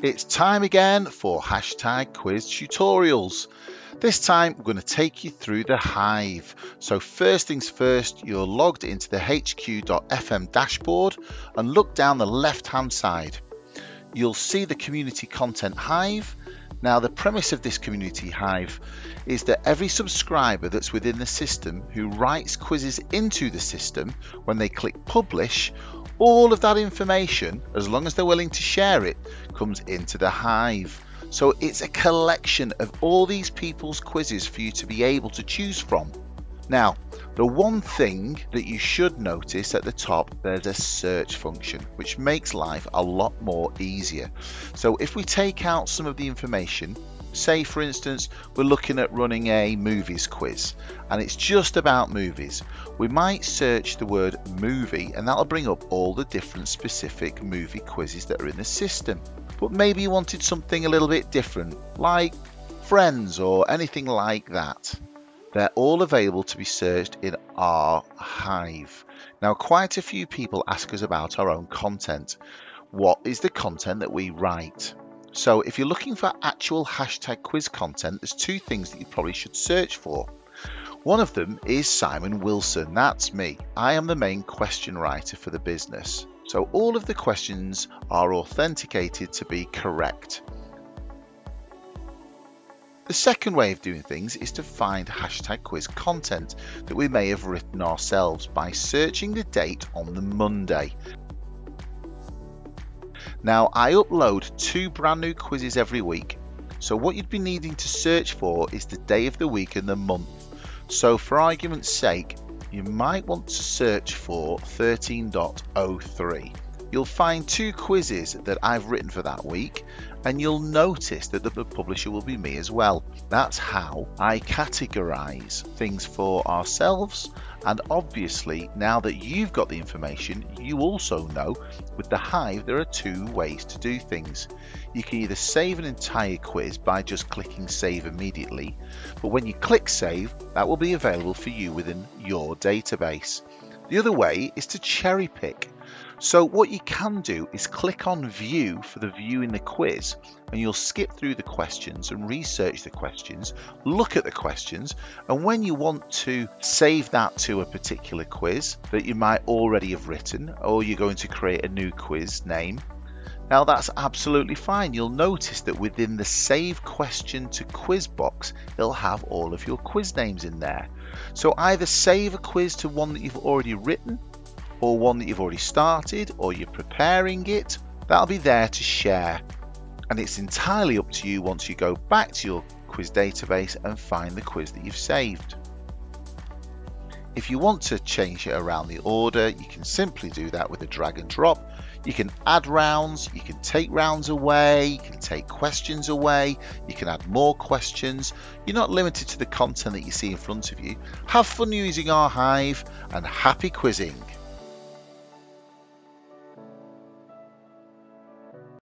It's time again for hashtag quiz tutorials. This time we're going to take you through the Hive. So first things first, you're logged into the hq.fm dashboard and look down the left hand side. You'll see the community content Hive. Now the premise of this community Hive is that every subscriber that's within the system who writes quizzes into the system, when they click publish, all of that information, as long as they're willing to share it, comes into the Hive. So it's a collection of all these people's quizzes for you to be able to choose from. Now, the one thing that you should notice at the top, there's a search function, which makes life a lot more easier. So if we take out some of the information, say for instance, we're looking at running a movies quiz and it's just about movies, we might search the word movie and that'll bring up all the different specific movie quizzes that are in the system. But maybe you wanted something a little bit different, like Friends or anything like that. They're all available to be searched in our Hive. Now, quite a few people ask us about our own content. What is the content that we write? So if you're looking for actual hashtag quiz content, there's two things that you probably should search for. One of them is Simon Wilson. That's me. I am the main question writer for the business. So all of the questions are authenticated to be correct. The second way of doing things is to find hashtag quiz content that we may have written ourselves by searching the date on the Monday. Now, I upload 2 brand new quizzes every week, so what you'd be needing to search for is the day of the week and the month. So for argument's sake, you might want to search for 13.03. You'll find 2 quizzes that I've written for that week, and you'll notice that the publisher will be me as well. That's how I categorize things for ourselves, and obviously now that you've got the information, you also know with the Hive there are 2 ways to do things. You can either save an entire quiz by just clicking save immediately, but when you click save, that will be available for you within your database. The other way is to cherry pick. So what you can do is click on view for the view in the quiz, and you'll skip through the questions and research the questions, look at the questions, and when you want to save that to a particular quiz that you might already have written, or you're going to create a new quiz name, now that's absolutely fine. You'll notice that within the save question to quiz box, it'll have all of your quiz names in there. So either save a quiz to one that you've already written, or one that you've already started, or you're preparing it, that'll be there to share. And it's entirely up to you once you go back to your quiz database and find the quiz that you've saved. If you want to change it around the order, you can simply do that with a drag and drop. You can add rounds, you can take rounds away, you can take questions away, you can add more questions. You're not limited to the content that you see in front of you. Have fun using our Hive and happy quizzing.